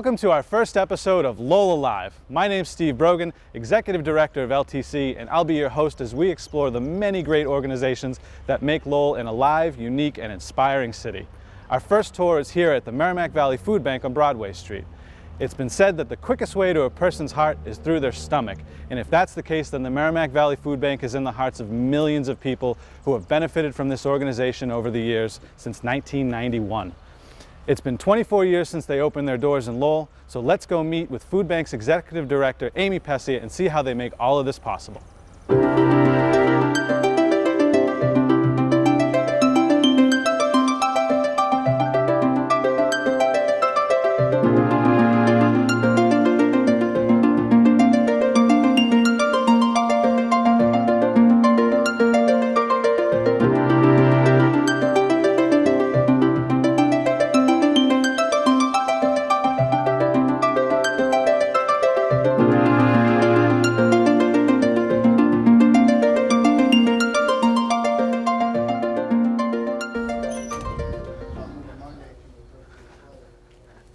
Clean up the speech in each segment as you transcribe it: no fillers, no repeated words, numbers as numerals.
Welcome to our first episode of Lowell Live. My name's Steve Brogan, Executive Director of LTC, and I'll be your host as we explore the many great organizations that make Lowell an alive, unique, and inspiring city. Our first tour is here at the Merrimack Valley Food Bank on Broadway Street. It's been said that the quickest way to a person's heart is through their stomach, and if that's the case, then the Merrimack Valley Food Bank is in the hearts of millions of people who have benefited from this organization over the years since 1991. It's been 24 years since they opened their doors in Lowell, so let's go meet with Food Bank's Executive Director Amy Pessia and see how they make all of this possible.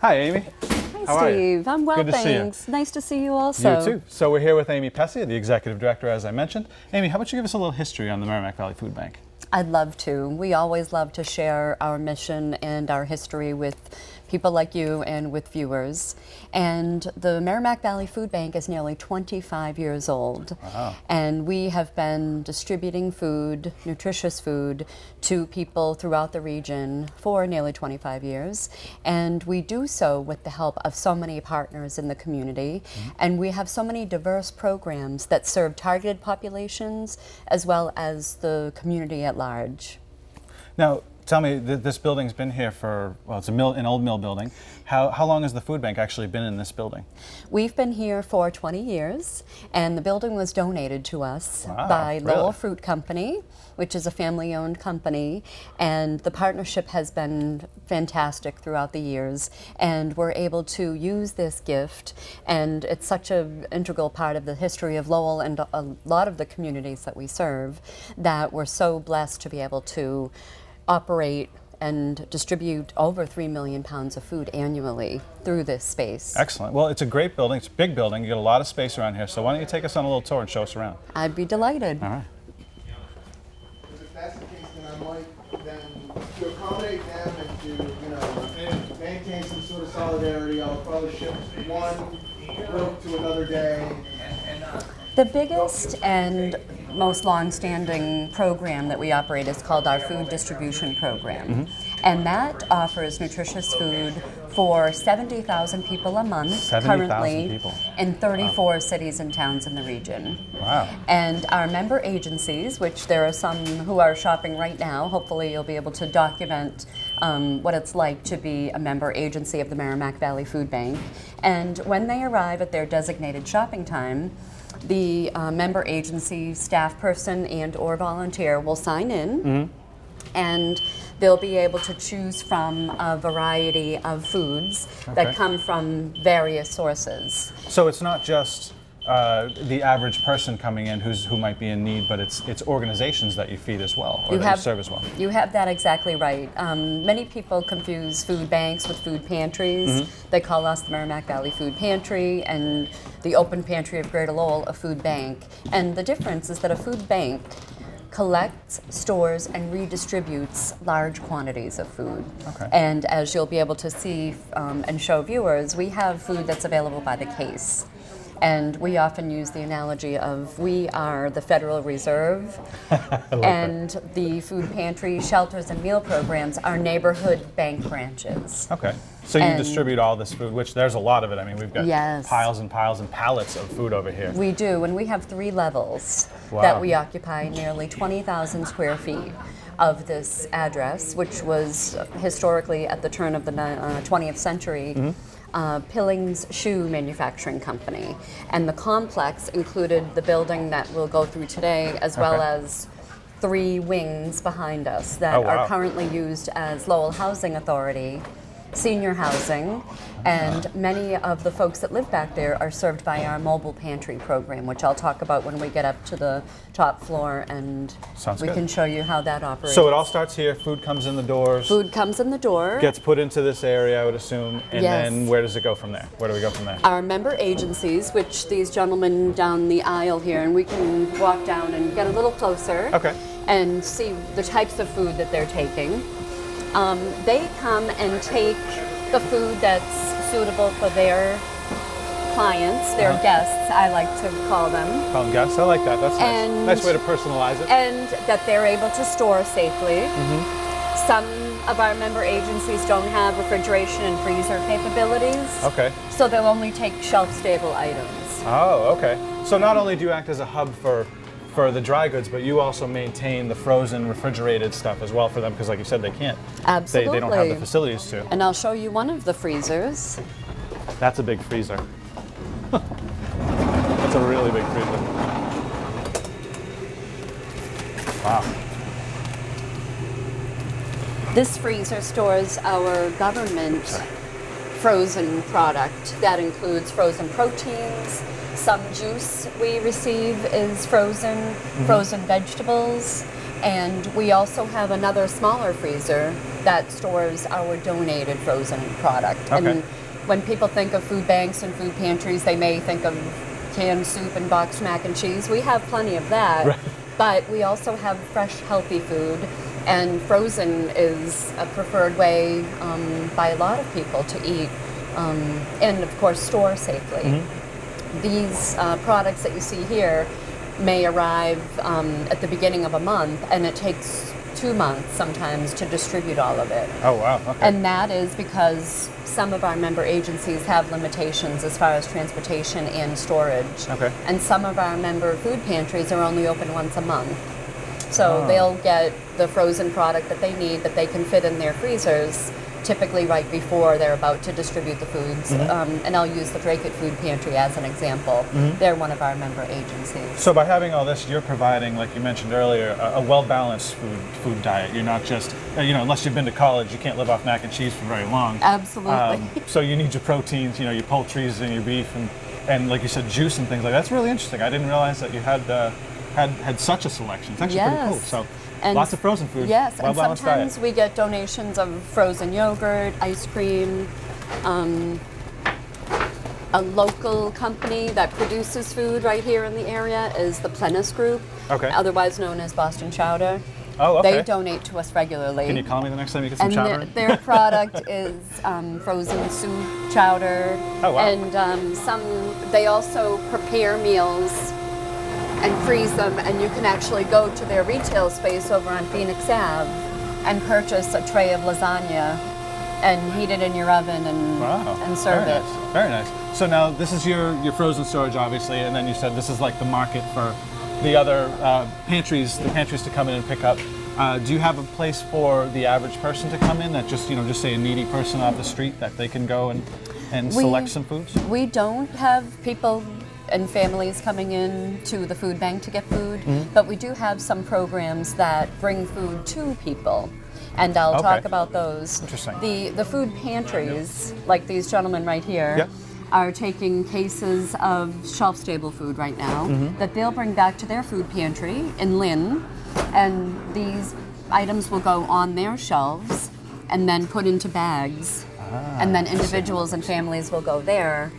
Hi, Amy. Hi, How are you? Steve. I'm well, Good to thanks. see you. Nice to see you also. You too. So we're here with Amy Pessia, the Executive Director, as I mentioned. Amy, how about you give us a little history on the Merrimack Valley Food Bank? I'd love to. We always love to share our mission and our history with people like you and with viewers. And the Merrimack Valley Food Bank is nearly 25 years old. Wow. And we have been distributing food, nutritious food, to people throughout the region for nearly 25 years. And we do so with the help of so many partners in the community. And we have so many diverse programs that serve targeted populations as well as the community at large. Now, tell me, this building's been here for, well, it's an old mill building. How long has the food bank actually been in this building? We've been here for 20 years, and the building was donated to us Wow, by really? Lowell Fruit Company, which is a family-owned company, and the partnership has been fantastic throughout the years, and we're able to use this gift, and it's such an integral part of the history of Lowell and a lot of the communities that we serve that we're so blessed to be able to operate and distribute over 3 million pounds of food annually through this space. Excellent. Well, it's a great building. It's a big building. You get a lot of space around here. So why don't you take us on a little tour and show us around? I'd be delighted. All right. If that's the case, then I might, then to accommodate them and to, and maintain some sort of solidarity, I'll probably shift one group to another day. The biggest and most long-standing program that we operate is called our Food Distribution Program. And that offers nutritious food for 70,000 people a month 70,000 currently people. in 34 cities and towns in the region. Wow. And our member agencies, which there are some who are shopping right now, hopefully you'll be able to document what it's like to be a member agency of the Merrimack Valley Food Bank. And when they arrive at their designated shopping time, the member agency staff person and or volunteer will sign in, and they'll be able to choose from a variety of foods that come from various sources. So it's not just the average person coming in who might be in need, but it's organizations that you feed as well, or that you serve as well. You have that exactly right. Many people confuse food banks with food pantries. They call us the Merrimack Valley Food Pantry and the Open Pantry of Greater Lowell a food bank. And the difference is that a food bank collects, stores, and redistributes large quantities of food. Okay. And as you'll be able to see and show viewers, we have food that's available by the case. And we often use the analogy of we are the Federal Reserve, and the food pantry, shelters, and meal programs are neighborhood bank branches. Okay. So you distribute all this food, which there's a lot of it. I mean, we've got piles and piles and pallets of food over here. We do, and we have 3 levels Wow. that we occupy nearly 20,000 square feet of this address, which was historically at the turn of the 20th century. Pilling's Shoe Manufacturing Company. And the complex included the building that we'll go through today, as well as 3 wings behind us that are currently used as Lowell Housing Authority senior housing, and many of the folks that live back there are served by our mobile pantry program, which I'll talk about when we get up to the top floor, and Sounds we good. can show you how that operates. So it all starts here, food comes in the doors, Food comes in the door. gets put into this area, I would assume, and Yes. then where does it go from there? Where do we go from there? Our member agencies, which these gentlemen down the aisle here, and we can walk down and get a little closer Okay. and see the types of food that they're taking. They come and take the food that's suitable for their clients, their guests, I like to call them, Call them guests. I like that. That's nice. And- Nice way to personalize it. and that they're able to store safely. Some of our member agencies don't have refrigeration and freezer capabilities, Okay. so they'll only take shelf-stable items. Oh, okay. So not only do you act as a hub for the dry goods, but you also maintain the frozen, refrigerated stuff as well for them, because like you said, they can't. Absolutely. They don't have the facilities to. And I'll show you one of the freezers. That's a big freezer. That's a really big freezer. Wow. This freezer stores our government frozen product. That includes frozen proteins. Some juice we receive is frozen, frozen vegetables, and we also have another smaller freezer that stores our donated frozen product. Okay. And when people think of food banks and food pantries, they may think of canned soup and boxed mac and cheese. We have plenty of that, Right. but we also have fresh, healthy food, and frozen is a preferred way by a lot of people to eat, and of course store safely. These products that you see here may arrive at the beginning of a month, and it takes 2 months sometimes to distribute all of it. Oh, wow. Okay. And that is because some of our member agencies have limitations as far as transportation and storage. Okay. And some of our member food pantries are only open once a month. So they'll get the frozen product that they need that they can fit in their freezers, typically right before they're about to distribute the foods. And I'll use the Drake Food Pantry as an example. They're one of our member agencies. So by having all this, you're providing, like you mentioned earlier, a well-balanced food diet. You're not just, unless you've been to college, you can't live off mac and cheese for very long. Absolutely. So you need your proteins, your poultries and your beef, and like you said, juice and things like that. That's really interesting. I didn't realize that you had such a selection. It's actually pretty cool. So And lots of frozen food. Yes, and well-balanced sometimes diet. we get donations of frozen yogurt, ice cream. A local company that produces food right here in the area is the Plenus Group, Okay. otherwise known as Boston Chowder. Oh, okay. They donate to us regularly. Can you call me the next time you get some And chowder? their product is frozen soup, chowder, Oh, wow. and they also prepare meals and freeze them, and you can actually go to their retail space over on Phoenix Ave and purchase a tray of lasagna and heat it in your oven and serve very it. Nice. Very nice. So now this is your frozen storage, obviously, and then you said this is like the market for the other pantries to come in and pick up. Do you have a place for the average person to come in that just say a needy person off the street that they can go and select some foods? We don't have people and families coming in to the food bank to get food, but we do have some programs that bring food to people, and I'll talk about those. Interesting. The food pantries, like these gentlemen right here, Yep. are taking cases of shelf-stable food right now that they'll bring back to their food pantry in Lynn, and these items will go on their shelves and then put into bags. And then individuals and families will go there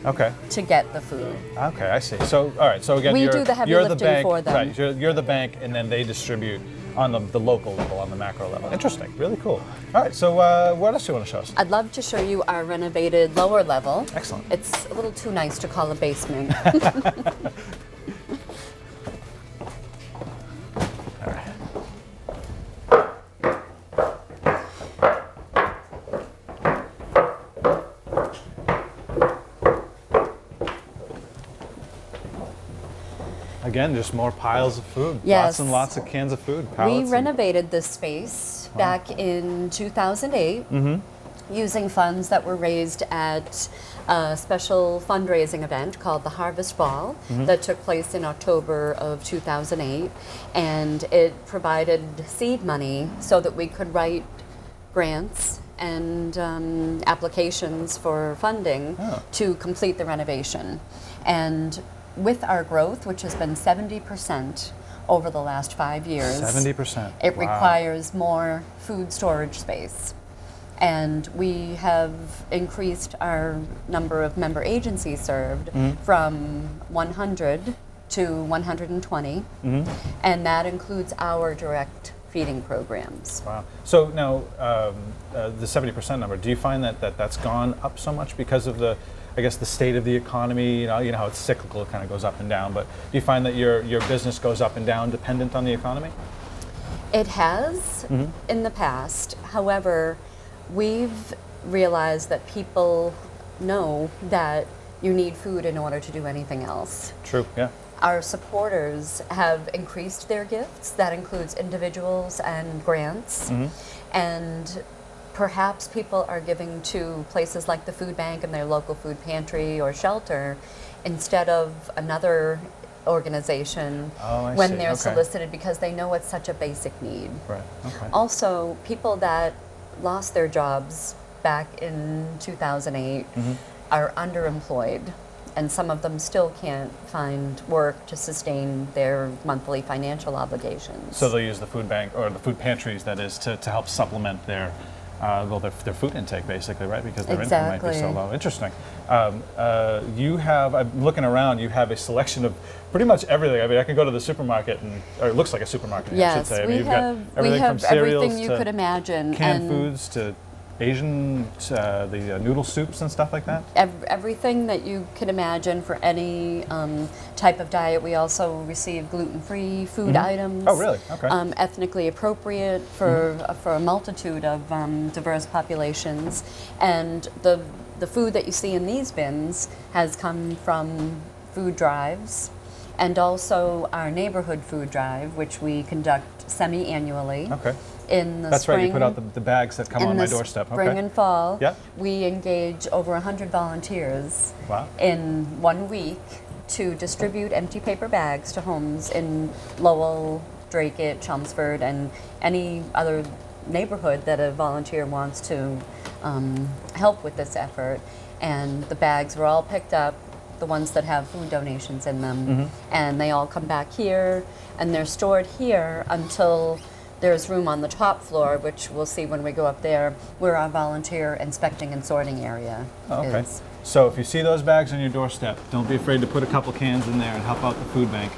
to get the food. Okay, I see. So, all right. So again, We you're, do the heavy you're the lifting bank, for them. right? You're the bank, and then they distribute on the local level, on the macro level. Interesting. Really cool. All right. So, what else do you want to show us? I'd love to show you our renovated lower level. Excellent. It's a little too nice to call a basement. Again, just more piles of food. Yes. Lots and lots of cans of food. We Pallets and- renovated this space back in 2008 using funds that were raised at a special fundraising event called the Harvest Ball that took place in October of 2008. And it provided seed money so that we could write grants and applications for funding to complete the renovation. And with our growth, which has been 70% over the last 5 years, 70%. it Wow. requires more food storage space. And we have increased our number of member agencies served from 100 to 120, and that includes our direct feeding programs. Wow. So now, the 70% number, do you find that that's gone up so much because of the, I guess, the state of the economy? You know how it's cyclical, it kind of goes up and down, but do you find that your business goes up and down dependent on the economy? It has in the past. However, we've realized that people know that you need food in order to do anything else. True, yeah. Our supporters have increased their gifts. That includes individuals and grants. And perhaps people are giving to places like the food bank and their local food pantry or shelter instead of another organization when they're solicited, because they know it's such a basic need. Right, okay. Also, people that lost their jobs back in 2008 are underemployed, and some of them still can't find work to sustain their monthly financial obligations. So they'll use the food bank or the food pantries, that is, to help supplement their their food intake, basically, right? Because their income might be so low. Interesting. You have, I'm looking around, you have a selection of pretty much everything. I mean, I can go to the supermarket, or it looks like a supermarket, I should say. I mean, we have everything from cereals everything you could imagine. Canned foods to Asian, the noodle soups and stuff like that? Everything that you could imagine for any type of diet. We also receive gluten-free food items. Oh, really? Okay. Ethnically appropriate for a multitude of diverse populations. And the food that you see in these bins has come from food drives, and also our neighborhood food drive, which we conduct semi-annually. Okay. In the That's spring, right, you put out the bags that come on my doorstep. Spring and fall, Yep. we engage over 100 volunteers Wow. in 1 week to distribute empty paper bags to homes in Lowell, Dracut, Chelmsford, and any other neighborhood that a volunteer wants to help with this effort. And the bags were all picked up, the ones that have food donations in them, and they all come back here, and they're stored here until there's room on the top floor, which we'll see when we go up there, where our volunteer inspecting and sorting area is. So if you see those bags on your doorstep, don't be afraid to put a couple cans in there and help out the food bank.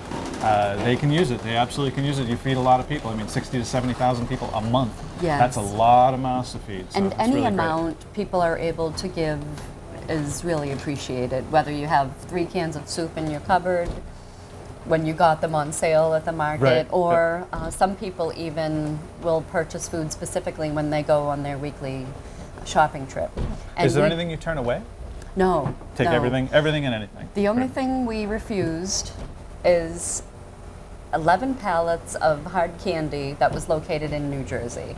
They can use it. They absolutely can use it. You feed a lot of people. I mean, 60 to 70,000 people a month. Yes. That's a lot of mouths to feed. So And it's any really amount people are able to give is really appreciated. Whether you have 3 cans of soup in your cupboard when you got them on sale at the market, Right. or some people even will purchase food specifically when they go on their weekly shopping trip. And Is there anything you turn away? No. Take no. everything and anything. The only thing we refused is 11 pallets of hard candy that was located in New Jersey.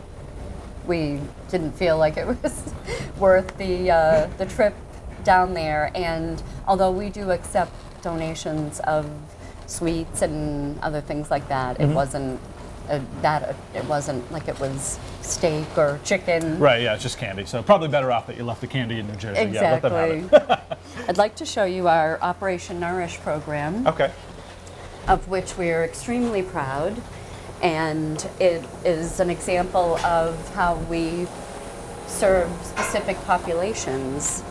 We didn't feel like it was worth the trip down there, and although we do accept donations of sweets and other things like that, it wasn't it wasn't like it was steak or chicken. Right, yeah, it's just candy. So probably better off that you left the candy in New Jersey. Exactly. Yeah, let them have it. I'd like to show you our Operation Nourish program, Okay. of which we are extremely proud, and it is an example of how we serve specific populations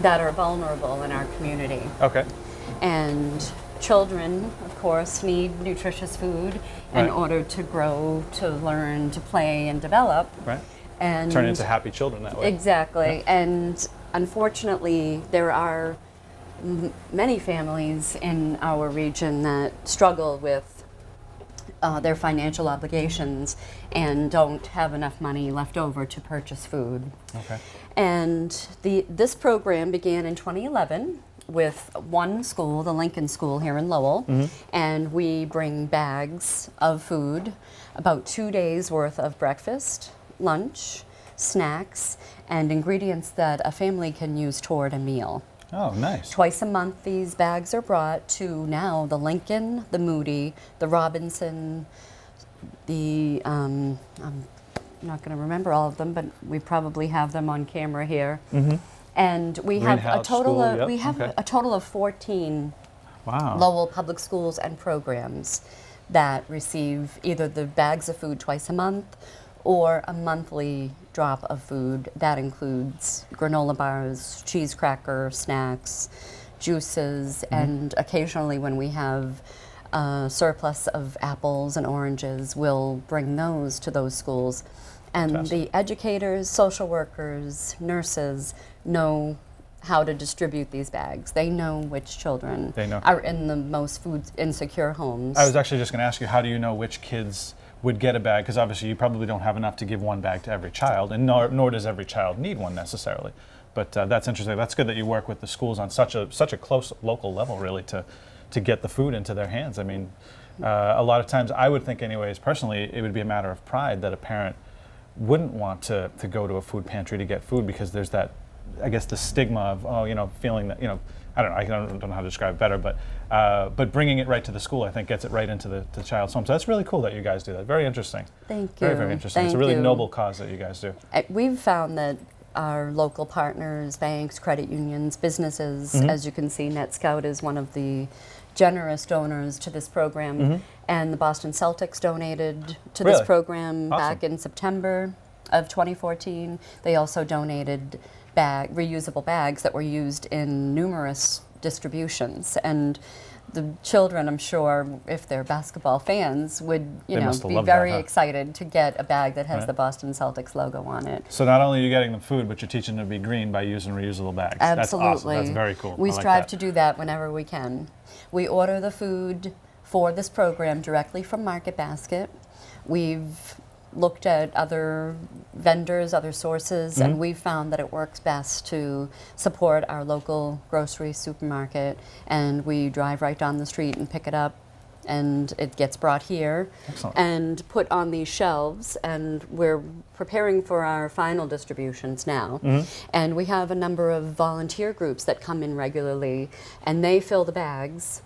that are vulnerable in our community. Okay. And children, of course, need nutritious food in Right. order to grow, to learn, to play, and develop. Right. And Turn into happy children that way. exactly. And unfortunately, there are many families in our region that struggle with their financial obligations and don't have enough money left over to purchase food. Okay. And this program began in 2011 with one school, the Lincoln School here in Lowell, and we bring bags of food, about 2 days worth of breakfast, lunch, snacks, and ingredients that a family can use toward a meal. Oh, nice. Twice a month, these bags are brought to now the Lincoln, the Moody, the Robinson, the not going to remember all of them, but we probably have them on camera here. And we have a Greenhouse total school, of yep, we have okay. a total of 14 Wow. Lowell public schools and programs that receive either the bags of food twice a month or a monthly drop of food that includes granola bars, cheese cracker, snacks, juices, and occasionally when we have surplus of apples and oranges, we'll bring those to those schools. And Fantastic. the educators, social workers, nurses know how to distribute these bags. They know which children They know. are in the most food insecure homes. I was actually just going to ask you, how do you know which kids would get a bag? Because obviously you probably don't have enough to give one bag to every child, and nor does every child need one necessarily. But that's interesting. That's good that you work with the schools on such a close local level, really, to get the food into their hands. I mean, a lot of times I would think anyways, personally, it would be a matter of pride that a parent wouldn't want to go to a food pantry to get food, because there's that, I guess, the stigma of, oh, you know, feeling that, you know, I don't know how to describe it better, but bringing it right to the school, I think, gets it right into the child's home. So that's really cool that you guys do that. Very interesting. Thank you. Very, very interesting. It's a Thank really you. noble cause that you guys do. We've found that our local partners, banks, credit unions, businesses, as you can see, NetScout is one of the generous donors to this program, and the Boston Celtics donated to this Really? program back Awesome. in September of 2014. They also donated reusable bags that were used in numerous distributions, and the children, I'm sure, if they're basketball fans, would They must have be loved that, very huh? excited to get a bag that has Right. the Boston Celtics logo on it. So not only are you getting them food, but you're teaching them to be green by using reusable bags. Absolutely. That's awesome. That's very cool. We I like strive that. to do that whenever we can. We order the food for this program directly from Market Basket. We've looked at other vendors, other sources, and we've found that it works best to support our local grocery supermarket, and we drive right down the street and pick it up, and it gets brought here Excellent. and put on these shelves, and we're preparing for our final distributions now. And we have a number of volunteer groups that come in regularly, and they fill the bags,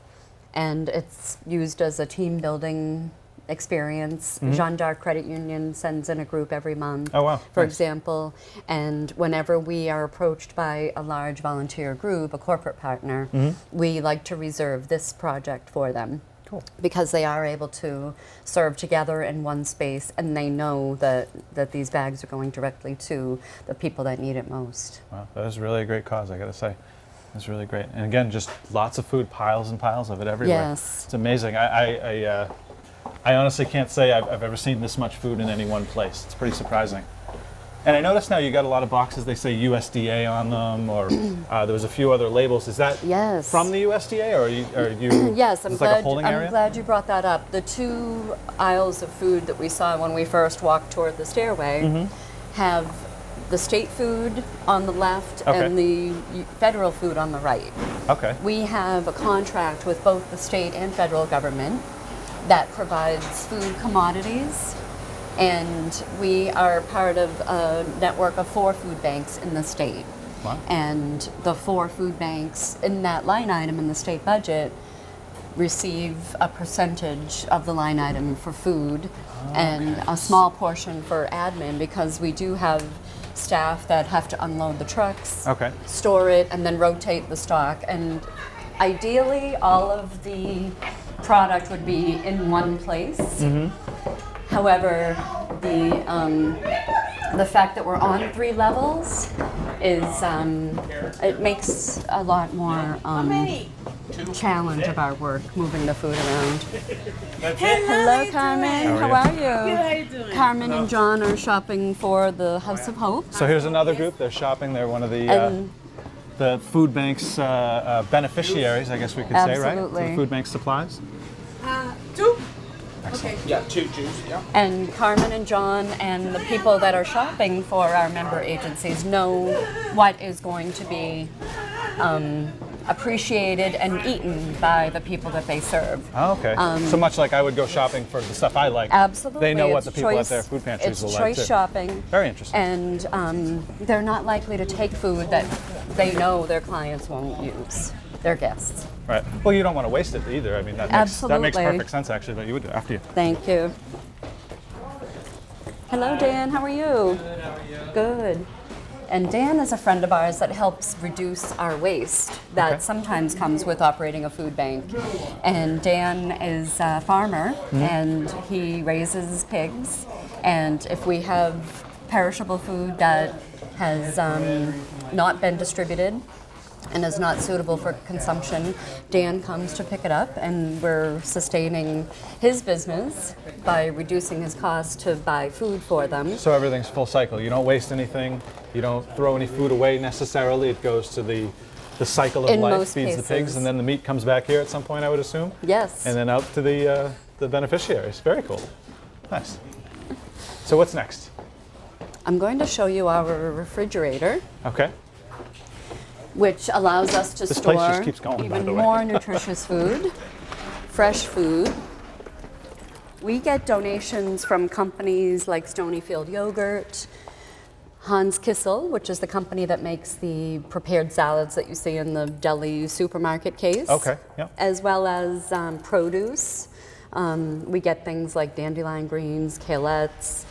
and it's used as a team building experience. Jeanne d'Arc Credit Union sends in a group every month, Oh, wow. for Nice. example, and whenever we are approached by a large volunteer group, a corporate partner, we like to reserve this project for them. Cool. Because they are able to serve together in one space, and they know that these bags are going directly to the people that need it most. Wow, that is really a great cause, I got to say. That's really great. And again, just lots of food, piles and piles of it everywhere. Yes. It's amazing. I honestly can't say I've ever seen this much food in any one place. It's pretty surprising. And I notice now you got a lot of boxes, they say USDA on them, or there was a few other labels. Is that Yes. from the USDA, or are you Yes, is this like a holding I'm area? glad you brought that up. The two aisles of food that we saw when we first walked toward the stairway have the state food on the left Okay. and the federal food on the right. Okay. We have a contract with both the state and federal government that provides food commodities, and we are part of a network of 4 food banks in the state. Wow. And the 4 food banks in that line item in the state budget receive a percentage of the line item for food and a small portion for admin, because we do have staff that have to unload the trucks, Okay. store it, and then rotate the stock. And ideally, all of the product would be in one place. However, the fact that we're on 3 levels is it makes a lot more challenge of our work moving the food around. Hello, Carmen. How are you? Good, how you doing? Carmen and John are shopping for the House of Hope. So here's another group. They're shopping. They're one of And- the food bank's beneficiaries, I guess we could say, right? Absolutely. To the food bank supplies. 2? Okay. Yeah, 2 juice, yeah. And Carmen and John and the people that are shopping for our member agencies know what is going to be appreciated and eaten by the people that they serve. Oh, okay. So much like I would go shopping for the stuff I like. Absolutely. They know what It's the people choice- at their food pantries it's will like choice too. shopping. Very interesting. And they're not likely to take food that they know their clients won't use, their guests. Right. Well, you don't want to waste it either. I mean, that makes Absolutely. perfect sense actually. But you would do after you. Thank you. Hello, Dan. How are you? Good, how are you? Good. And Dan is a friend of ours that helps reduce our waste that Okay. sometimes comes with operating a food bank. And Dan is a farmer and he raises pigs. And if we have perishable food that has not been distributed and is not suitable for consumption, Dan comes to pick it up, and we're sustaining his business by reducing his cost to buy food for them. So everything's full cycle. You don't waste anything. You don't throw any food away necessarily. It goes to the cycle of In life, most feeds the pigs, cases. and then the meat comes back here at some point, I would assume. Yes. And then out to the beneficiaries. Very cool. Nice. So what's next? I'm going to show you our refrigerator, Okay. which allows us to This place store just keeps going, by even the way. more nutritious food, fresh food. We get donations from companies like Stonyfield Yogurt, Hans Kissel, which is the company that makes the prepared salads that you see in the deli supermarket case. Okay, yep. As well as produce. We get things like dandelion greens, kalettes,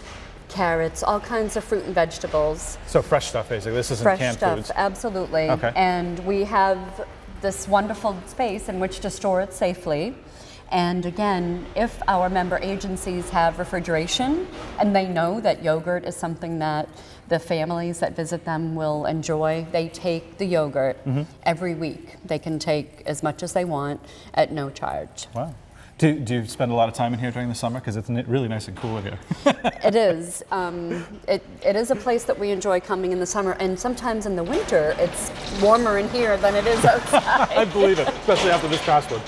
carrots, all kinds of fruit and vegetables. So fresh stuff, basically. This isn't Fresh canned stuff, foods. absolutely. Okay. And we have this wonderful space in which to store it safely. And again, if our member agencies have refrigeration and they know that yogurt is something that the families that visit them will enjoy, they take the yogurt every week. They can take as much as they want at no charge. Wow. Do you spend a lot of time in here during the summer? Because it's really nice and cool in here. It is. It is a place that we enjoy coming in the summer, and sometimes in the winter it's warmer in here than it is outside. I believe it, especially after this password.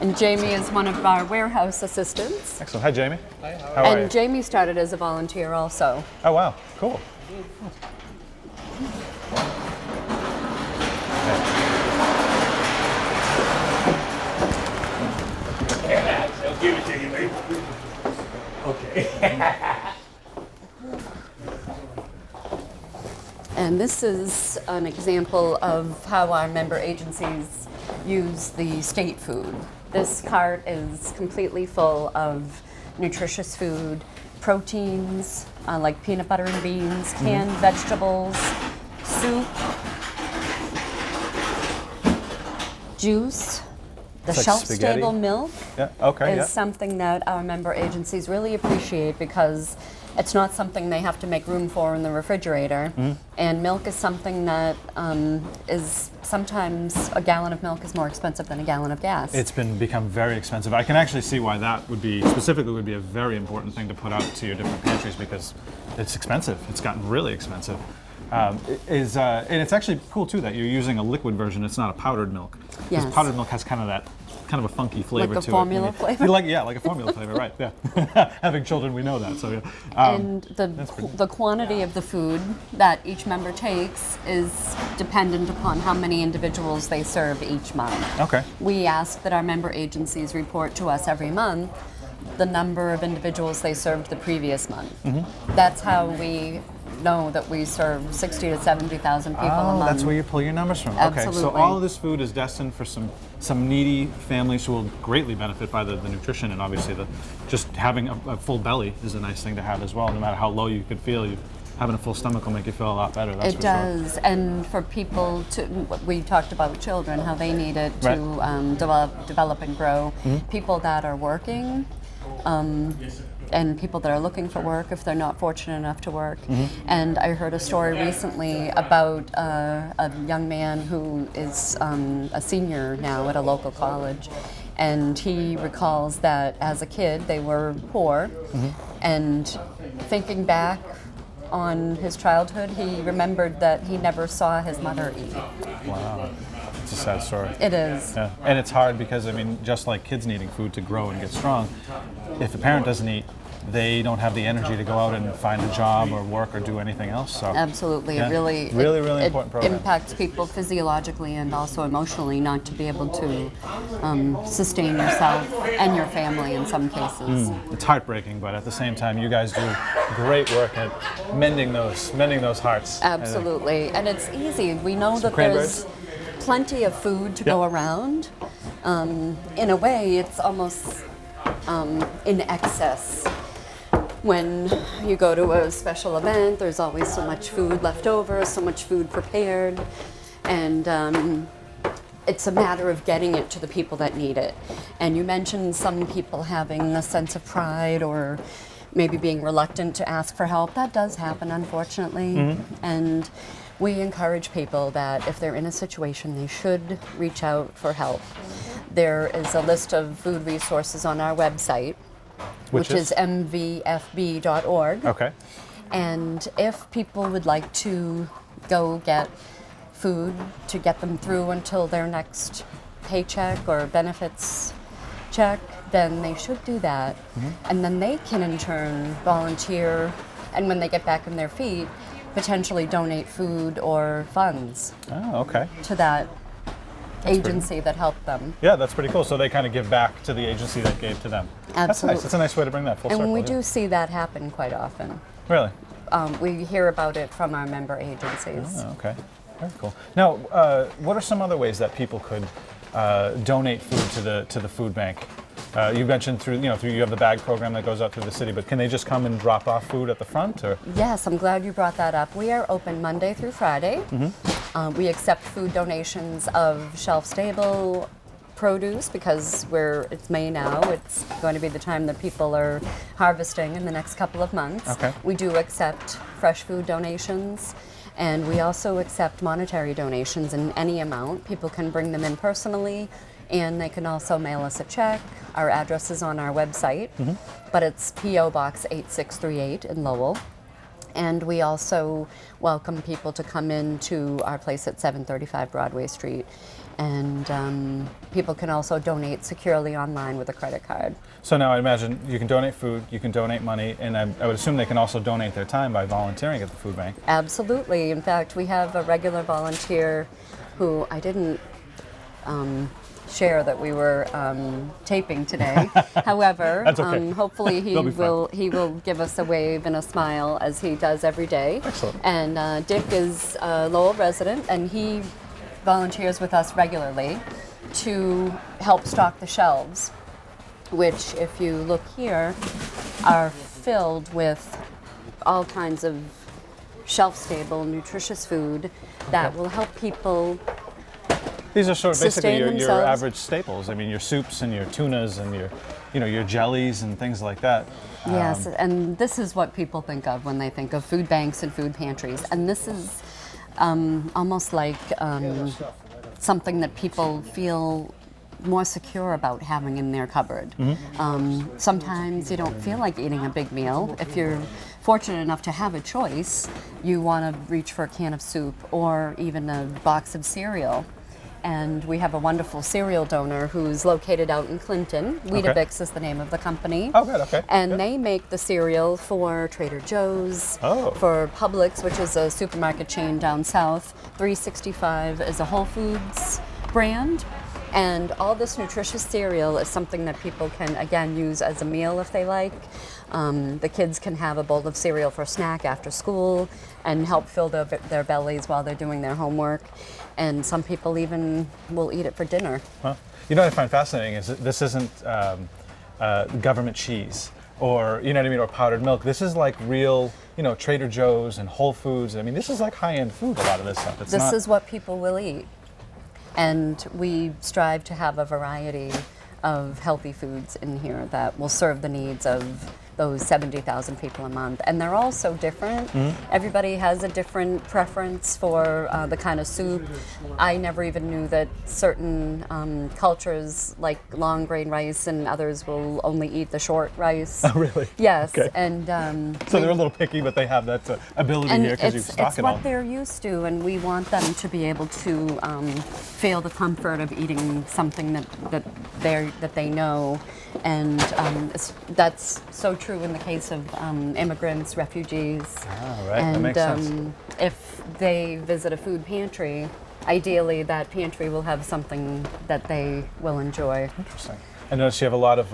And Jamie is one of our warehouse assistants. Excellent. Hi, Jamie. Hi, how are you? And Jamie started as a volunteer also. Oh, wow. Cool. I'll give it to you, mate. Okay. And this is an example of how our member agencies use the state food. This cart is completely full of nutritious food, proteins like peanut butter and beans, canned vegetables, soup, juice. The It's like shelf-stable spaghetti. milk Yeah, okay, is yeah. something that our member agencies really appreciate because it's not something they have to make room for in the refrigerator. And milk is something that is sometimes a gallon of milk is more expensive than a gallon of gas. It's become very expensive. I can actually see why that would be, specifically would be a very important thing to put out to your different pantries because it's expensive. It's gotten really expensive. And it's actually cool too that you're using a liquid version. It's not a powdered milk. Because Yes. powdered milk has kind of a funky flavor Like a to formula it. flavor? Like a formula flavor, right? Yeah. Having children, we know that. So yeah. And the quantity of the food that each member takes is dependent upon how many individuals they serve each month. Okay. We ask that our member agencies report to us every month the number of individuals they served the previous month. That's how we know that we serve 60 to 70,000 people a month. That's where you pull your numbers from. Okay, so Absolutely. all of this food is destined for some needy families who will greatly benefit by the nutrition, and obviously just having a full belly is a nice thing to have as well. No matter how low you could feel, having a full stomach will make you feel a lot better. That's It for sure. does, and for people to, we talked about children, how they need it to develop and grow. People that are working, and people that are looking for work if they're not fortunate enough to work. And I heard a story recently about a young man who is a senior now at a local college, and he recalls that as a kid they were poor, and thinking back on his childhood, he remembered that he never saw his mother eat. Wow, it's a sad story. It is. Yeah, and it's hard because just like kids needing food to grow and get strong, if the parent doesn't eat, they don't have the energy to go out and find a job or work or do anything else. So Absolutely, yeah, it really important program. impacts people physiologically and also emotionally not to be able to sustain yourself and your family in some cases. It's heartbreaking, but at the same time, you guys do great work at mending those hearts. Absolutely, and it's easy. We know that cranberries? there's plenty of food to go around. In a way, it's almost in excess. when you go to a special event, there's always so much food left over, so much food prepared, and it's a matter of getting it to the people that need it. And you mentioned some people having a sense of pride or maybe being reluctant to ask for help. That does happen, unfortunately. And we encourage people that if they're in a situation, they should reach out for help. There is a list of food resources on our website, which is mvfb.org. Okay. And if people would like to go get food to get them through until their next paycheck or benefits check, then they should do that. And then they can in turn volunteer, and when they get back on their feet, potentially donate food or funds Oh, okay. to that agency that helped them. Yeah, that's pretty cool. So they kind of give back to the agency that gave to them. That's Absolutely. nice. It's a nice way to bring that full circle. And we yeah. do see that happen quite often. Really? We hear about it from our member agencies. Oh, okay. Very cool. Now, what are some other ways that people could donate food to the food bank? You mentioned through you have the bag program that goes out through the city, but can they just come and drop off food at the front, or? Yes, I'm glad you brought that up. We are open Monday through Friday. We accept food donations of shelf-stable produce because it's May now. It's going to be the time that people are harvesting in the next couple of months. Okay. We do accept fresh food donations, and we also accept monetary donations in any amount. People can bring them in personally, and they can also mail us a check. Our address is on our website, but it's P.O. Box 8638 in Lowell. And we also welcome people to come in to our place at 735 Broadway Street. And people can also donate securely online with a credit card. So now I imagine you can donate food, you can donate money, and I would assume they can also donate their time by volunteering at the food bank. Absolutely. In fact, we have a regular volunteer who I didn't share that we were taping today. However, That's okay. hopefully They'll be fine. he will give us a wave and a smile as he does every day. Excellent. And Dick is a Lowell resident, and he volunteers with us regularly to help stock the shelves, which, if you look here, are filled with all kinds of shelf-stable, nutritious food that will help people. These are sort of basically Sustain your themselves. average staples. I mean, your soups and your tunas and your jellies and things like that. Yes, and this is what people think of when they think of food banks and food pantries. And this is almost like something that people feel more secure about having in their cupboard. Sometimes you don't feel like eating a big meal. If you're fortunate enough to have a choice, you want to reach for a can of soup or even a box of cereal. And we have a wonderful cereal donor who's located out in Clinton. Weetabix is the name of the company. Oh, good, okay. And Good. they make the cereal for Trader Joe's, Oh. for Publix, which is a supermarket chain down south. 365 is a Whole Foods brand. And all this nutritious cereal is something that people can, again, use as a meal if they like. The kids can have a bowl of cereal for a snack after school and help fill their bellies while they're doing their homework. And some people even will eat it for dinner. Well, you know what I find fascinating is that this isn't government cheese or, you know what I mean, or powdered milk. This is like real, Trader Joe's and Whole Foods. I mean, this is like high-end food, a lot of this stuff. This is what people will eat. And we strive to have a variety of healthy foods in here that will serve the needs of those 70,000 people a month. And they're all so different. Everybody has a different preference for the kind of soup. I never even knew that certain cultures like long grain rice and others will only eat the short rice. Oh, really? Yes. Okay. And So they're a little picky, but they have that ability and here because you stock it's it all. what they're used to, and we want them to be able to feel the comfort of eating something that they know, and that's so true in the case of immigrants, refugees. Ah, right. And That makes sense. if they visit a food pantry, ideally that pantry will have something that they will enjoy. Interesting. I notice you have a lot of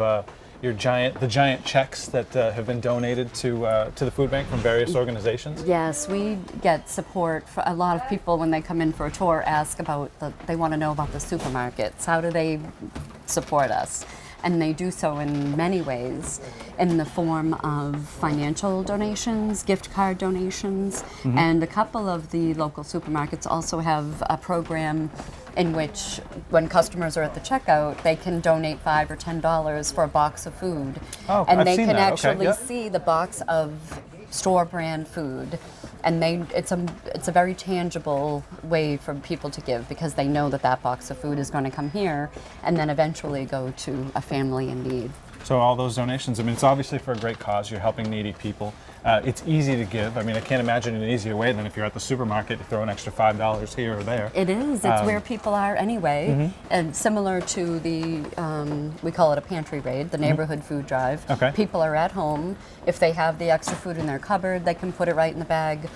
the giant checks that have been donated to the food bank from various organizations. Yes, we get support. For a lot of people when they come in for a tour ask about they want to know about the supermarkets. How do they support us? and they do so in many ways, in the form of financial donations, gift card donations, and a couple of the local supermarkets also have a program in which, when customers are at the checkout, they can donate $5 or $10 for a box of food, Oh, and I've they seen can that. Okay, actually yeah. see the box of store brand food, and it's a very tangible way for people to give, because they know that that box of food is going to come here and then eventually go to a family in need. So all those donations, I mean, it's obviously for a great cause. You're helping needy people. It's easy to give. I mean, I can't imagine an easier way than if you're at the supermarket, you throw an extra $5 here or there. It is. It's where people are anyway. And similar to the, we call it a pantry raid, the neighborhood food drive. Okay. People are at home. If they have the extra food in their cupboard, they can put it right in the bag.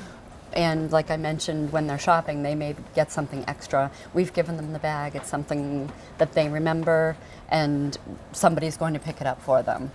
And like I mentioned, when they're shopping, they may get something extra. We've given them the bag. It's something that they remember, and somebody's going to pick it up for them.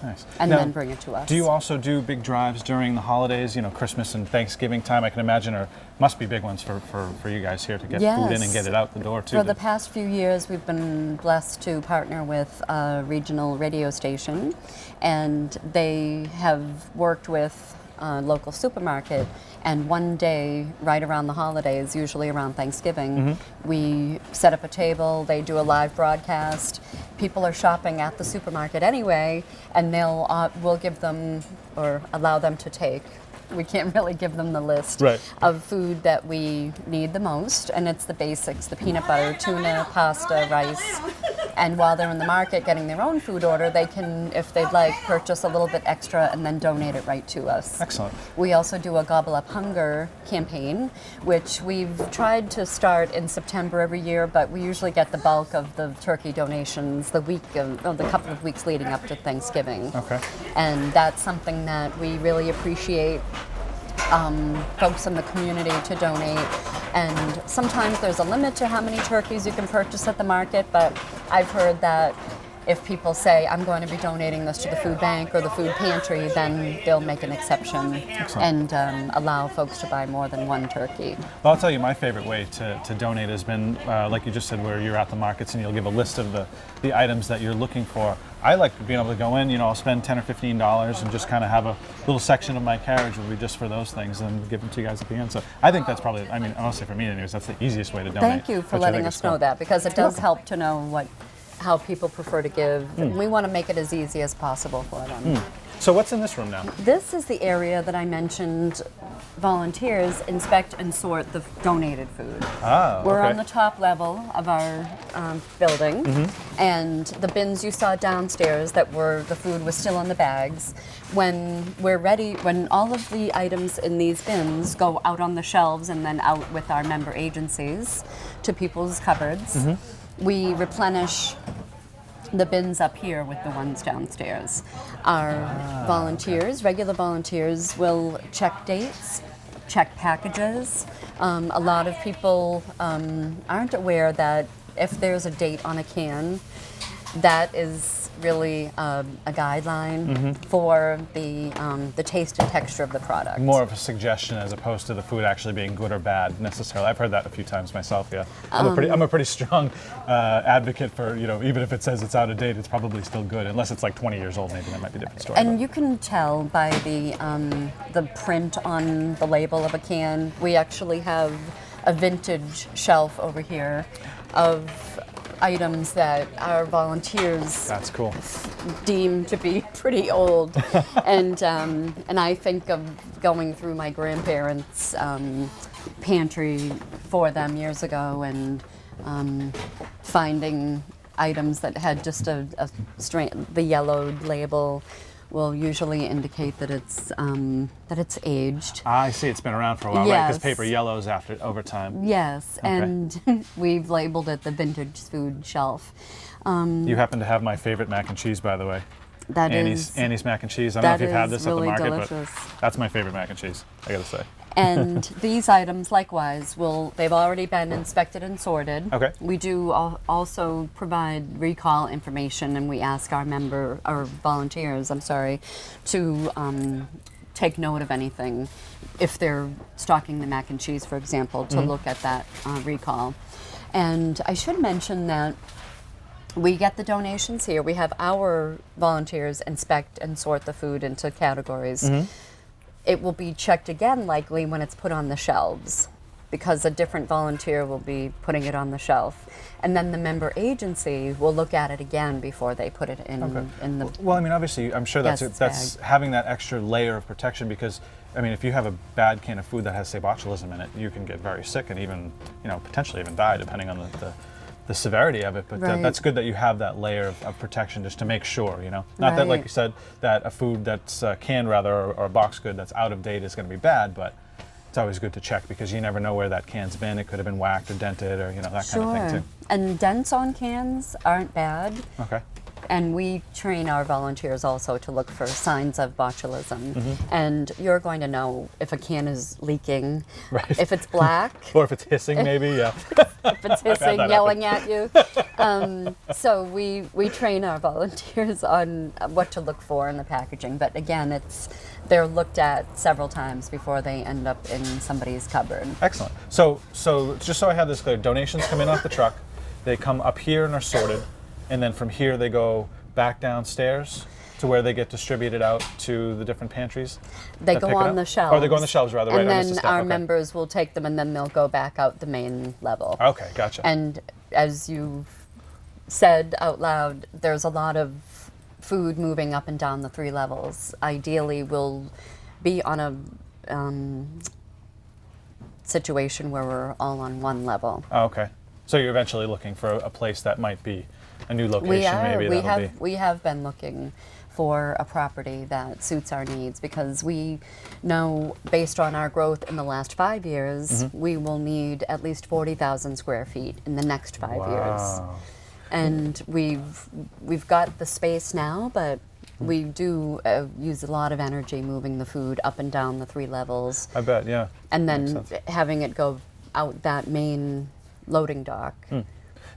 Nice. And Now, then bring it to us. Do you also do big drives during the holidays, you know, Christmas and Thanksgiving time? I can imagine, or must be big ones for you guys here to get food in and get it out the door too. For the past few years, we've been blessed to partner with a regional radio station, and they have worked with a local supermarket, and one day right around the holidays, usually around Thanksgiving, we set up a table, they do a live broadcast. People are shopping at the supermarket anyway, and we'll give them, or allow them to take, we can't really give them the list of food that we need the most, and it's the basics, the peanut butter, tuna, pasta, rice. And while they're in the market getting their own food order, they can, if they'd like, purchase a little bit extra and then donate it right to us. Excellent. We also do a Gobble Up Hunger campaign, which we've tried to start in September every year, but we usually get the bulk of the turkey donations the couple of weeks leading up to Thanksgiving. Okay. And that's something that we really appreciate folks in the community to donate. And sometimes there's a limit to how many turkeys you can purchase at the market, but I've heard that if people say, I'm going to be donating this to the food bank or the food pantry, then they'll make an exception and allow folks to buy more than one turkey. Well, I'll tell you, my favorite way to donate has been, like you just said, where you're at the markets and you'll give a list of the items that you're looking for. I like being able to go in, you know, I'll spend $10 or $15 and just kind of have a little section of my carriage will be just for those things and give them to you guys at the end. So I think that's probably, I mean, honestly for me anyways, that's the easiest way to donate. Thank you for letting us know that, because it does help to know how people prefer to give. We want to make it as easy as possible for them. So what's in this room now? This is the area that I mentioned volunteers inspect and sort the donated food. We're on the top level of our building, and the bins you saw downstairs that the food was still in the bags, when we're ready, when all of the items in these bins go out on the shelves and then out with our member agencies to people's cupboards, we replenish the bins up here with the ones downstairs. Our volunteers, regular volunteers, will check dates, check packages. A lot of people aren't aware that if there's a date on a can, that is really a guideline for the taste and texture of the product. More of a suggestion as opposed to the food actually being good or bad necessarily. I've heard that a few times myself. Yeah, I'm a pretty strong advocate for, you know, even if it says it's out of date, it's probably still good unless it's like 20 years old. Maybe that might be a different story. And you can tell by the print on the label of a can. We actually have a vintage shelf over here of items that our volunteers That's cool. deem to be pretty old, and I think of going through my grandparents' pantry for them years ago and finding items that had just the yellowed label will usually indicate that it's aged. I see, it's been around for a while, right? Yes. Because paper yellows over time. Yes, Okay. and we've labeled it the vintage food shelf. You happen to have my favorite mac and cheese, by the way. That Annie's mac and cheese. I don't know if you've had this at the market, but that's my favorite mac and cheese, I gotta say. And these items, likewise, they've already been inspected and sorted. Okay. We do also provide recall information, and we ask our volunteers, to take note of anything. If they're stocking the mac and cheese, for example, to look at that recall. And I should mention that We get the donations here. We have our volunteers inspect and sort the food into categories. It will be checked again likely when it's put on the shelves, because a different volunteer will be putting it on the shelf. And then the member agency will look at it again before they put it in, in the Well, I mean, obviously, I'm sure that's guest's bag. having that extra layer of protection, because, I mean, if you have a bad can of food that has, say, botulism in it, you can get very sick and even, you know, potentially even die, depending on the severity of it. But Right. that's good that you have that layer of protection just to make sure, you know. Not that, like Right. you said, that a food that's canned, rather, or a box good that's out of date is going to be bad, but it's always good to check, because you never know where that can's been. It could have been whacked or dented, or, you know, that kind of thing, too. And dents on cans aren't bad. Okay. And we train our volunteers also to look for signs of botulism. And you're going to know if a can is leaking, Right. if it's black, Or if it's hissing, maybe, yeah. if it's hissing, that yelling at you. So we train our volunteers on what to look for in the packaging. But again, they're looked at several times before they end up in somebody's cupboard. Excellent. So just so I have this clear, donations come in off the truck, they come up here and are sorted, and then from here they go back downstairs to where they get distributed out to the different pantries? They that go pick it on up? the shelves. Or they go on the shelves, rather, right? And I missed then the step. our Okay. members will take them, and then they'll go back out the main level. Okay, gotcha. And as you said out loud, there's a lot of food moving up and down the 3 levels. Ideally, we'll be on a situation where we're all on 1 level. Oh, okay. So you're eventually looking for a place that might be a new location, maybe that'll be. We have been looking for a property that suits our needs, because we know, based on our growth in the last 5 years, we will need at least 40,000 square feet in the next 5 years. Wow. And we've got the space now, but we do use a lot of energy moving the food up and down the 3 levels, I bet, yeah. and Makes then sense. having it go out that main loading dock.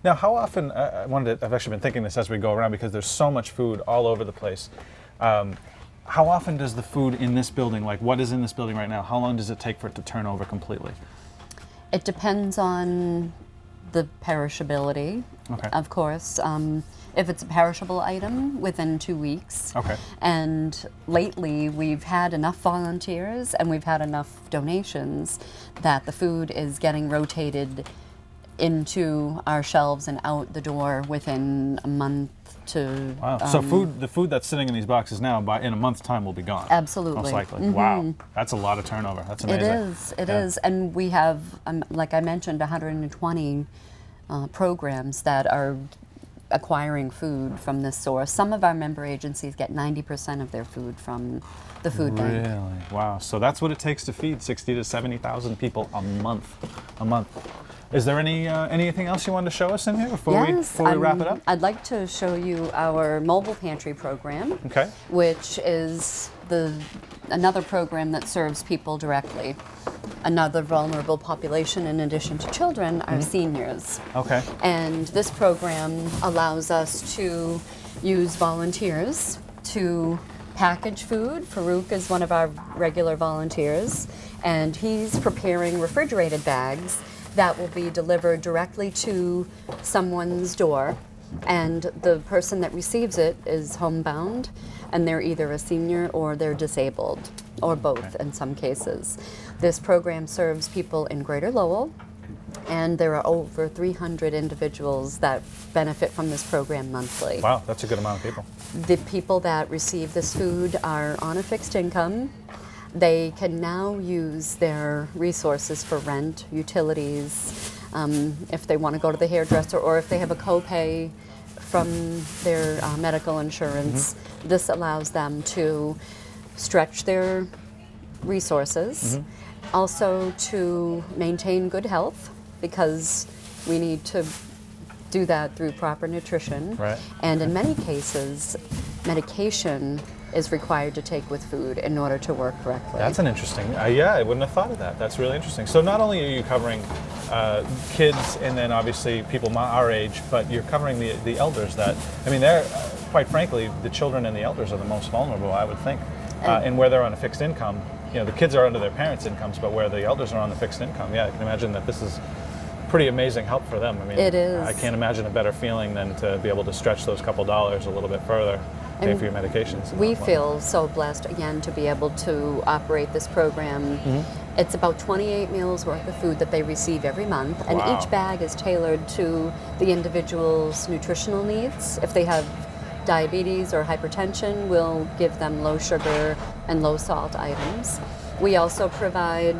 Now, how often, I've actually been thinking this as we go around, because there's so much food all over the place. How often does the food in this building, like what is in this building right now, how long does it take for it to turn over completely? It depends on the perishability, Okay. of course. If it's a perishable item, within 2 weeks. Okay. And lately, we've had enough volunteers and we've had enough donations that the food is getting rotated into our shelves and out the door within a month to... Wow. So the food that's sitting in these boxes now, in a month's time, will be gone. Absolutely. Most likely. Wow. That's a lot of turnover. That's amazing. It Yeah. is. And we have, like I mentioned, 120 programs that are acquiring food from this source. Some of our member agencies get 90% of their food from the food bank. Really? Wow. So that's what it takes to feed 60 to 70,000 people a month. A month. Is there anything else you wanted to show us in here before we wrap it up? I'd like to show you our mobile pantry program, Okay. which is another program that serves people directly. Another vulnerable population, in addition to children, are seniors. Okay. And this program allows us to use volunteers to package food. Farouk is one of our regular volunteers, and he's preparing refrigerated bags that will be delivered directly to someone's door. And the person that receives it is homebound, and they're either a senior or they're disabled, or both in some cases. This program serves people in Greater Lowell, and there are over 300 individuals that benefit from this program monthly. Wow, that's a good amount of people. The people that receive this food are on a fixed income. They can now use their resources for rent, utilities, if they want to go to the hairdresser, or if they have a copay from their medical insurance. This allows them to stretch their resources, also to maintain good health, because we need to do that through proper nutrition. Right. And in many cases, medication is required to take with food in order to work correctly. That's an interesting, yeah, I wouldn't have thought of that. That's really interesting. So not only are you covering kids and then obviously people our age, but you're covering the elders that, I mean, they're, quite frankly, the children and the elders are the most vulnerable, I would think. And where they're on a fixed income, you know, the kids are under their parents' incomes, but where the elders are on the fixed income, yeah, I can imagine that this is pretty amazing help for them. I mean, It is. I can't imagine a better feeling than to be able to stretch those couple dollars a little bit further, pay for your medications. and We whatnot. feel so blessed again to be able to operate this program. It's about 28 meals worth of food that they receive every month, and Wow. each bag is tailored to the individual's nutritional needs. If they have diabetes or hypertension, we'll give them low sugar and low salt items. We also provide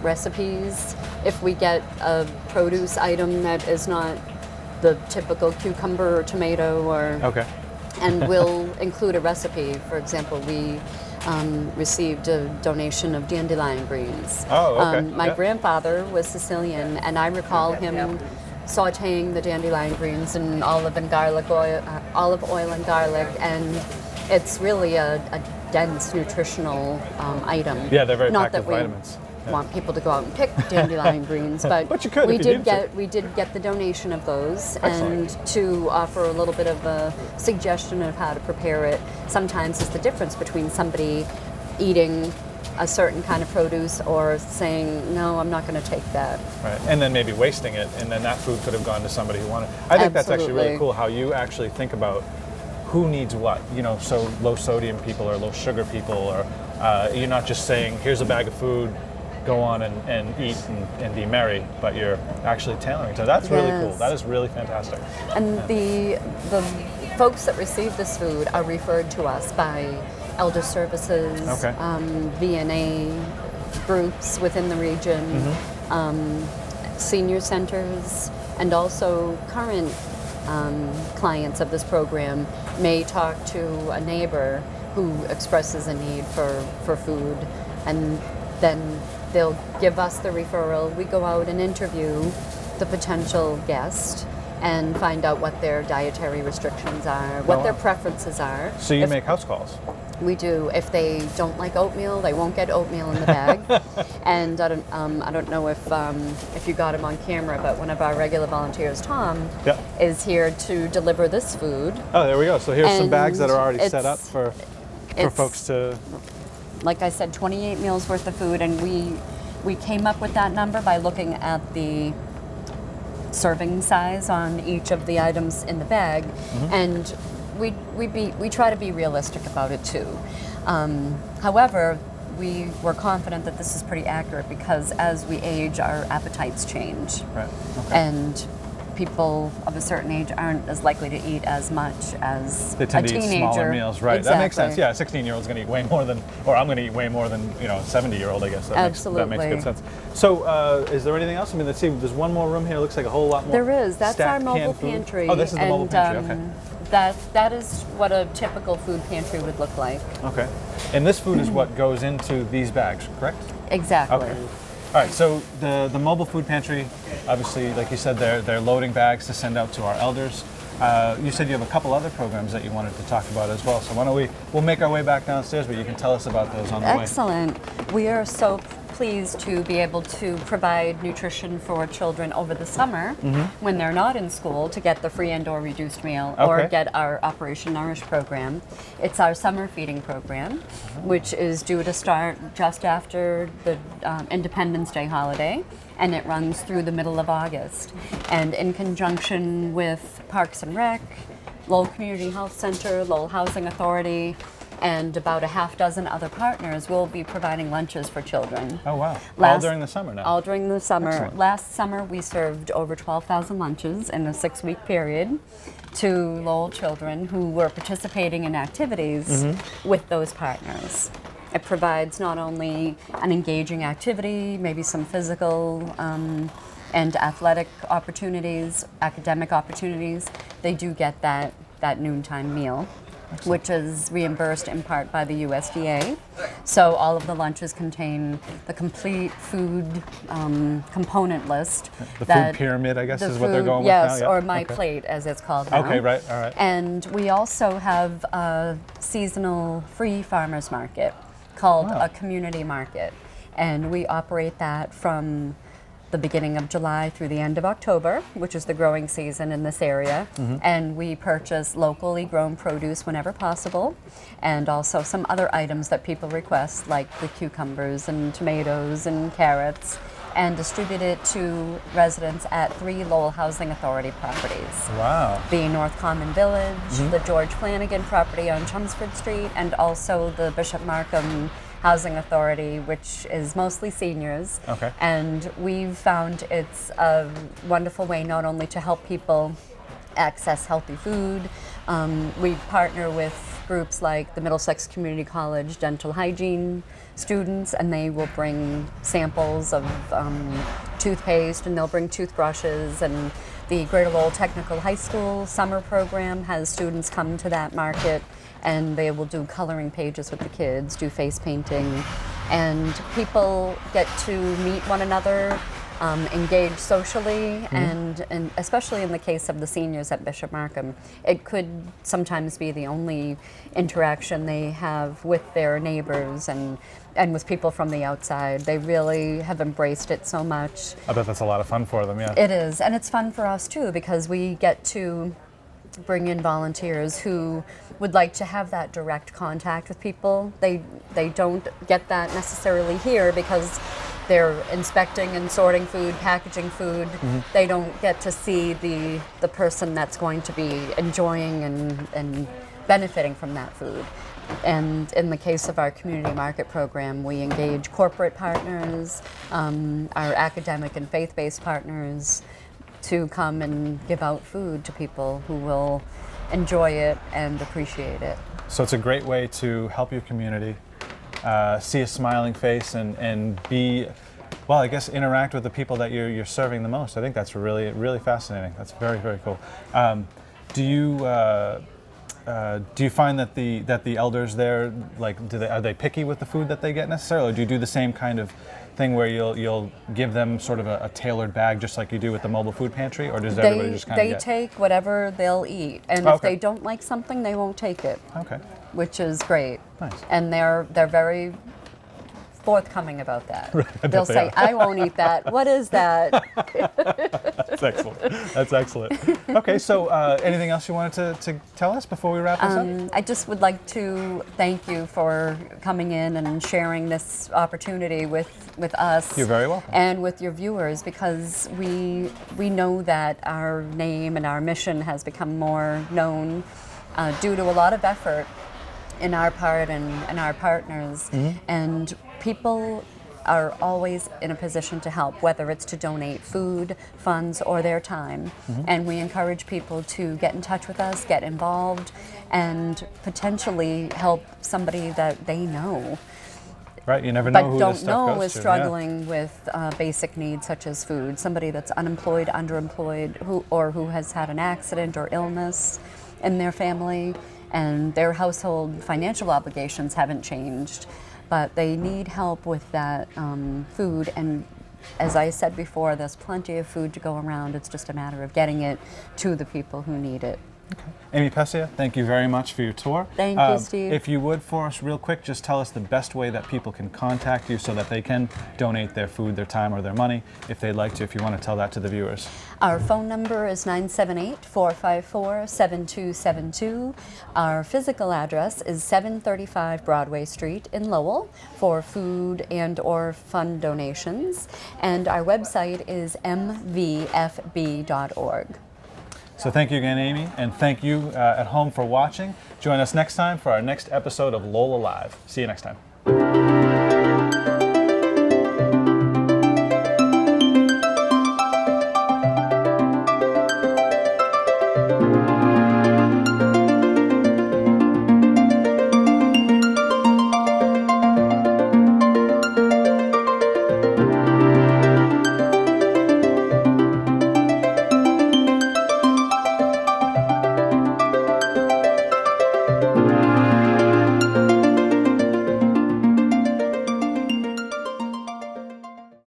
recipes. If we get a produce item that is not the typical cucumber or tomato or Okay. and we'll include a recipe. For example, we received a donation of dandelion greens. Oh, okay. My Yeah. grandfather was Sicilian, and I recall him sautéing the dandelion greens in olive oil and garlic, and it's really a dense nutritional item. Yeah, they're very Not packed that with we vitamins. Yeah. want people to go out and pick dandelion greens, but But you could we if you did needed to. we did get the donation of those, Excellent. and to offer a little bit of a suggestion of how to prepare it. Sometimes it's the difference between somebody eating a certain kind of produce or saying, no, I'm not going to take that. Right, and then maybe wasting it, and then that food could have gone to somebody who wanted. I think that's actually really Absolutely. cool how you actually think about who needs what. You know, so low sodium people or low sugar people, or you're not just saying, here's a bag of food, go on and eat and be merry, but you're actually tailoring. So that's really cool. Yes. That is really fantastic. And the folks that receive this food are referred to us by elder services, Okay. VNA groups within the region, senior centers, and also current clients of this program may talk to a neighbor who expresses a need for food, and then they'll give us the referral. We go out and interview the potential guest and find out what their dietary restrictions are, what their wow. preferences are. So you If- make house calls. We do. If they don't like oatmeal, they won't get oatmeal in the bag. And I don't know if you got him on camera, but one of our regular volunteers, Tom, Yeah. is here to deliver this food. Oh, there we go. So here's some bags that And are already set up it's- for it's- folks to. Like I said, 28 meals worth of food, and we came up with that number by looking at the serving size on each of the items in the bag, and we try to be realistic about it too. However, we were confident that this is pretty accurate because as we age, our appetites change, Right. Okay. and people of a certain age aren't as likely to eat as much as They tend a to teenager. eat smaller meals, right? That makes sense. Exactly. Yeah, a 16-year-old's going to eat way more than, or I'm going to eat way more than, you know, a 70-year-old. I guess that makes Absolutely. good sense. So, is there anything else? I mean, let's see. There's one more room here. Looks like a whole lot more. There is. That's our stacked mobile canned food. pantry. Oh, this is the mobile and, pantry. Okay. That is what a typical food pantry would look like. Okay. And this food is what goes into these bags, correct? Exactly. Okay. All right. So the mobile food pantry, obviously, like you said, they're loading bags to send out to our elders. You said you have a couple other programs that you wanted to talk about as well. So why don't we'll make our way back downstairs, but you can tell us about those on the way. Excellent. We are so pleased to be able to provide nutrition for children over the summer when they're not in school to get the free and/or reduced meal or Okay. get our Operation Nourish program. It's our summer feeding program, which is due to start just after the Independence Day holiday, and it runs through the middle of August. And in conjunction with Parks and Rec, Lowell Community Health Center, Lowell Housing Authority, and about a half dozen other partners will be providing lunches for children. Oh wow! All Last- during the summer now. All during the summer. Excellent. Last summer we served over 12,000 lunches in a 6-week period to Lowell children who were participating in activities with those partners. It provides not only an engaging activity, maybe some physical and athletic opportunities, academic opportunities. They do get that noontime meal, which is reimbursed in part by the USDA. So all of the lunches contain the complete food component list. The that- food pyramid, I guess, the is what they're food- going with yes, now. Yeah. or my Okay. plate, as it's called now. Okay, right, all right. And we also have a seasonal free farmers market called Wow. a community market. And we operate that from the beginning of July through the end of October, which is the growing season in this area. And we purchase locally grown produce whenever possible, and also some other items that people request, like the cucumbers and tomatoes and carrots. and distribute it to residents at 3 Lowell Housing Authority properties. Wow. The North Common Village, the George Flanagan property on Chelmsford Street, and also the Bishop Markham Housing Authority, which is mostly seniors. Okay. And we've found it's a wonderful way not only to help people access healthy food. We partner with groups like the Middlesex Community College dental hygiene students, and they will bring samples of toothpaste, and they'll bring toothbrushes. And the Greater Lowell Technical High School summer program has students come to that market, and they will do coloring pages with the kids, do face painting, and people get to meet one another, engage socially, and especially in the case of the seniors at Bishop Markham, it could sometimes be the only interaction they have with their neighbors and with people from the outside. They really have embraced it so much. I bet that's a lot of fun for them, yeah. It is, and it's fun for us too, because we get to bring in volunteers who would like to have that direct contact with people. They don't get that necessarily here because they're inspecting and sorting food, packaging food. They don't get to see the person that's going to be enjoying and benefiting from that food. And in the case of our community market program, we engage corporate partners, our academic and faith-based partners, to come and give out food to people who will enjoy it and appreciate it. So it's a great way to help your community, see a smiling face, and be, well, I guess interact with the people that you're serving the most. I think that's really, really fascinating. That's very, very cool. Do you find that the elders there, like, are they picky with the food that they get necessarily, or do you do the same kind of thing where you'll give them sort of a tailored bag, just like you do with the mobile food pantry, or does everybody just kind of They take whatever they'll eat, and Okay. if they don't like something, they won't take it, Okay, which is great. nice. And they're very forthcoming about that. bet They'll they say, are. "I won't eat that. What is that?" That's excellent. That's excellent. Okay, so anything else you wanted to tell us before we wrap this up? I just would like to thank you for coming in and sharing this opportunity with us. You're very welcome. And with your viewers, because we know that our name and our mission has become more known due to a lot of effort in our part and our partners. And people are always in a position to help, whether it's to donate food, funds, or their time. And we encourage people to get in touch with us, get involved, and potentially help somebody that they know, Right, you never know but who this don't stuff know goes is to. struggling with basic needs such as food. Somebody that's unemployed, underemployed, who has had an accident or illness in their family, and their household financial obligations haven't changed, but they need help with that food. And as I said before, there's plenty of food to go around. It's just a matter of getting it to the people who need it. Amy Pessia, thank you very much for your tour. Thank you, Steve. If you would, for us real quick, just tell us the best way that people can contact you so that they can donate their food, their time, or their money, if they'd like to, if you want to tell that to the viewers. Our phone number is 978-454-7272. Our physical address is 735 Broadway Street in Lowell for food and or fund donations. And our website is mvfb.org. So thank you again, Amy, and thank you at home for watching. Join us next time for our next episode of Lowell Alive. See you next time.